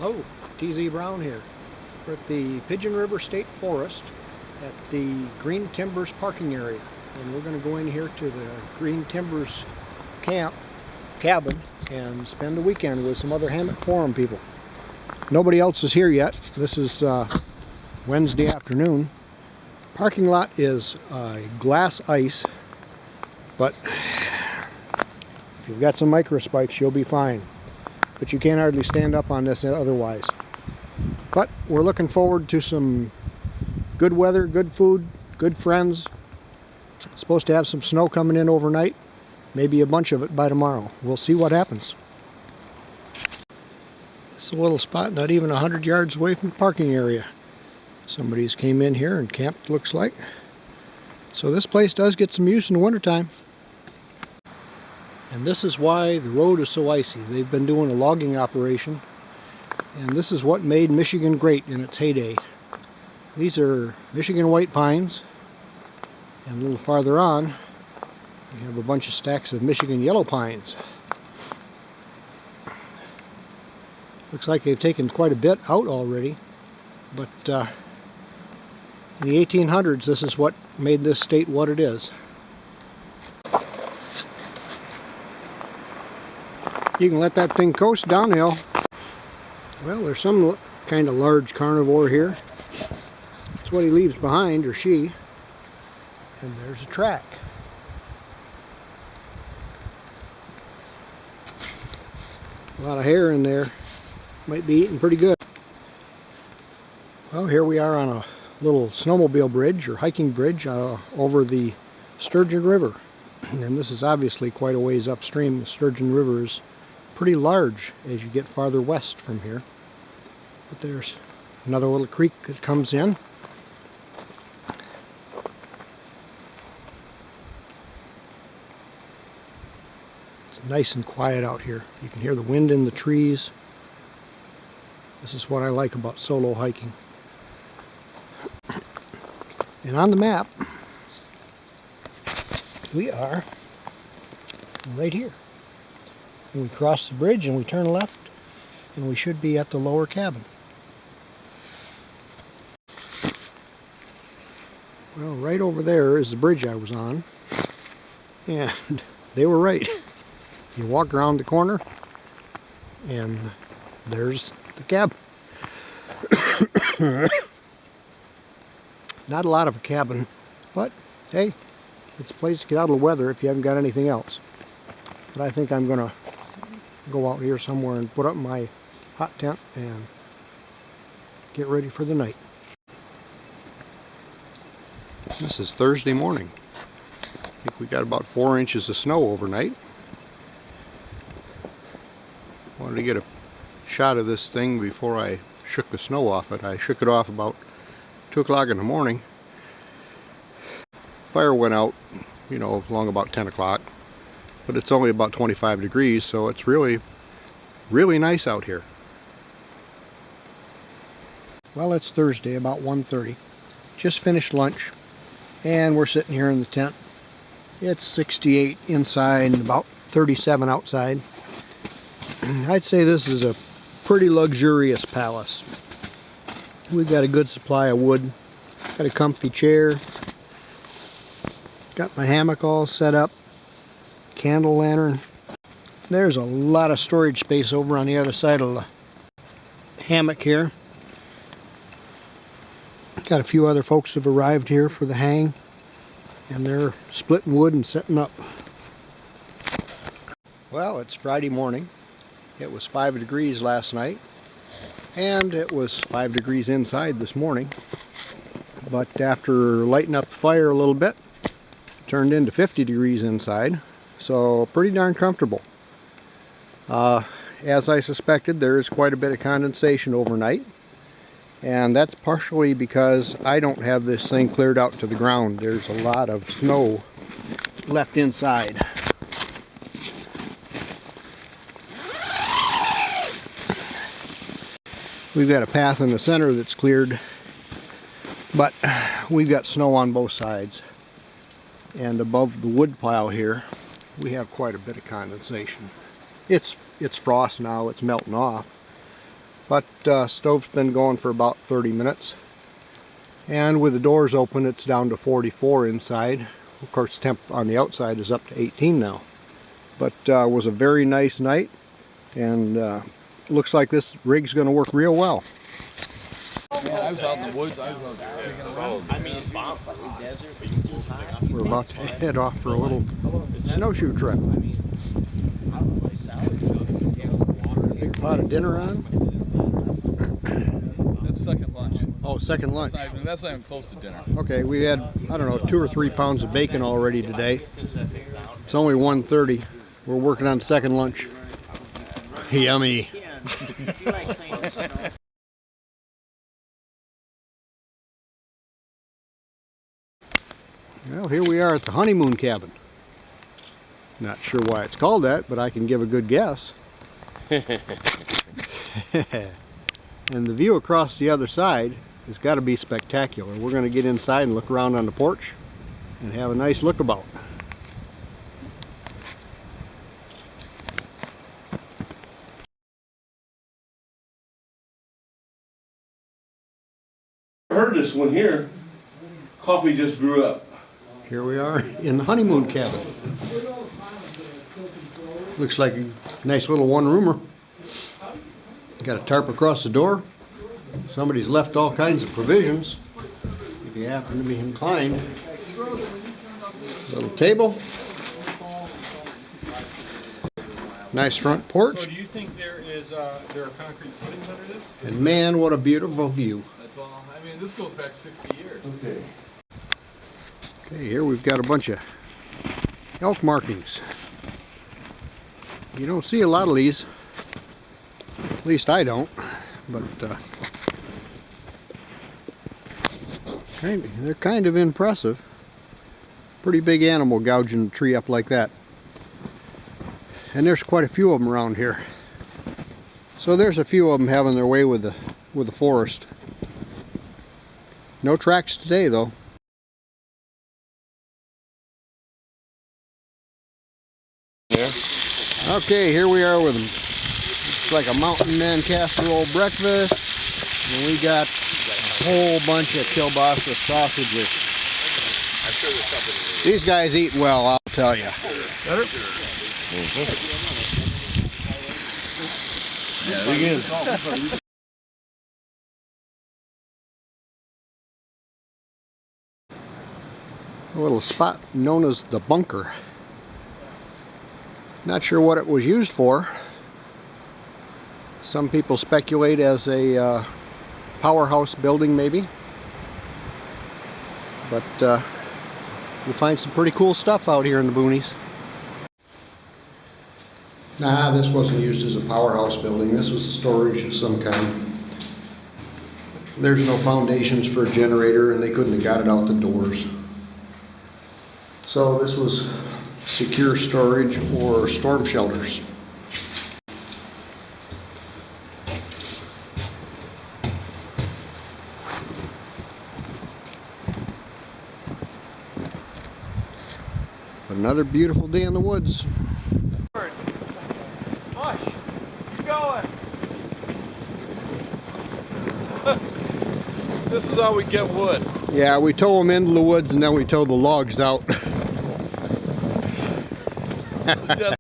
Hello, TZ Brown here. We're at the Pigeon River State Forest at the Green Timbers parking area. And we're going to go in here to the Green Timbers cabin and spend the weekend with some other Hammock Forum people. Nobody else is here yet. This is Wednesday afternoon. Parking lot is glass ice, but if you've got some micro spikes, you'll be fine. But you can't hardly stand up on this otherwise. But we're looking forward to some good weather, good food, good friends. Supposed to have some snow coming in overnight, maybe a bunch of it by tomorrow. We'll see what happens. It's a little spot not even 100 yards away from the parking area. Somebody's came in here and camped, looks like. So this place does get some use in the wintertime. And this is why the road is so icy. They've been doing a logging operation, and this is what made Michigan great in its heyday. These are Michigan white pines, and a little farther on we have a bunch of stacks of Michigan yellow pines. Looks like they've taken quite a bit out already, but in the 1800s this is what made this state what it is. You can let that thing coast downhill. Well, there's some kind of large carnivore here. That's what he leaves behind, or she. And there's a track. A lot of hair in there. Might be eating pretty good. Well, here we are on a little snowmobile bridge, or hiking bridge, over the Sturgeon River. And this is obviously quite a ways upstream. The Sturgeon River is pretty large as you get farther west from here. But there's another little creek that comes in. It's nice and quiet out here. You can hear the wind in the trees. This is what I like about solo hiking. And on the map, we are right here. And we cross the bridge and we turn left, and we should be at the lower cabin. Well, right over there is the bridge I was on, and they were right. You walk around the corner and there's the cabin. Not a lot of a cabin, but hey, it's a place to get out of the weather if you haven't got anything else. But I think I'm gonna go out here somewhere and put up my hot tent and get ready for the night. This is Thursday morning. I think we got about 4 inches of snow overnight. Wanted to get a shot of this thing before I shook the snow off it. I shook it off about 2 o'clock in the morning. Fire went out, along about 10 o'clock. But it's only about 25 degrees, so it's really nice out here. Well, it's Thursday, about 1:30. Just finished lunch, and we're sitting here in the tent. It's 68 inside and about 37 outside. I'd say this is a pretty luxurious palace. We've got a good supply of wood, got a comfy chair, got my hammock all set up, candle lantern. There's a lot of storage space over on the other side of the hammock here. Got a few other folks have arrived here for the hang, and they're splitting wood and setting up. Well, it's Friday morning. It was 5 degrees last night, and it was 5 degrees inside this morning. But after lighting up the fire a little bit, it turned into 50 degrees inside. So pretty darn comfortable. As I suspected, there is quite a bit of condensation overnight, and that's partially because I don't have this thing cleared out to the ground. There's a lot of snow left inside. We've got a path in the center that's cleared, but we've got snow on both sides. And above the wood pile here, we have quite a bit of condensation. It's frost now, it's melting off, but stove's been going for about 30 minutes. And with the doors open, it's down to 44 inside. Of course, temp on the outside is up to 18 now. But it was a very nice night, and looks like this rig's going to work real well. Yeah, I was out in the woods. I was out digging around. I mean, We're about to head off for a little snowshoe trip. Big pot of dinner on. That's second lunch. Oh, second lunch. That's not even close to dinner. Okay, we had, I don't know, 2 or 3 pounds of bacon already today. It's only 1:30. We're working on second lunch. Yummy. Well, here we are at the honeymoon cabin. Not sure why it's called that, but I can give a good guess. And the view across the other side has got to be spectacular. We're going to get inside and look around on the porch and have a nice look about. I heard this one here. Coffee just grew up. Here we are in the honeymoon cabin. Looks like a nice little one-roomer. Got a tarp across the door. Somebody's left all kinds of provisions, if you happen to be inclined. Little table. Nice front porch. So do you think there are concrete footings under this? And man, what a beautiful view. That's all. I mean, this goes back 60 years. Okay. Okay, here we've got a bunch of elk markings. You don't see a lot of these. At least I don't. But they're kind of impressive. Pretty big animal gouging a tree up like that. And there's quite a few of them around here. So there's a few of them having their way with the forest. No tracks today though. Yeah. Okay, here we are with them. It's like a mountain man casserole breakfast. And we got a whole bunch of kielbasa sausages. I'm sure there's something. These guys eat well, I'll tell you. Better? Yeah, again. A little spot known as the bunker. Not sure what it was used for. Some people speculate as a powerhouse building maybe. But you'll find some pretty cool stuff out here in the boonies. Nah, this wasn't used as a powerhouse building. This was storage of some kind. There's no foundations for a generator and they couldn't have got it out the doors. So this was secure storage or storm shelters. Another beautiful day in the woods. Mush, keep going. This is how we get wood. Yeah, we tow them into the woods and then we tow the logs out. Just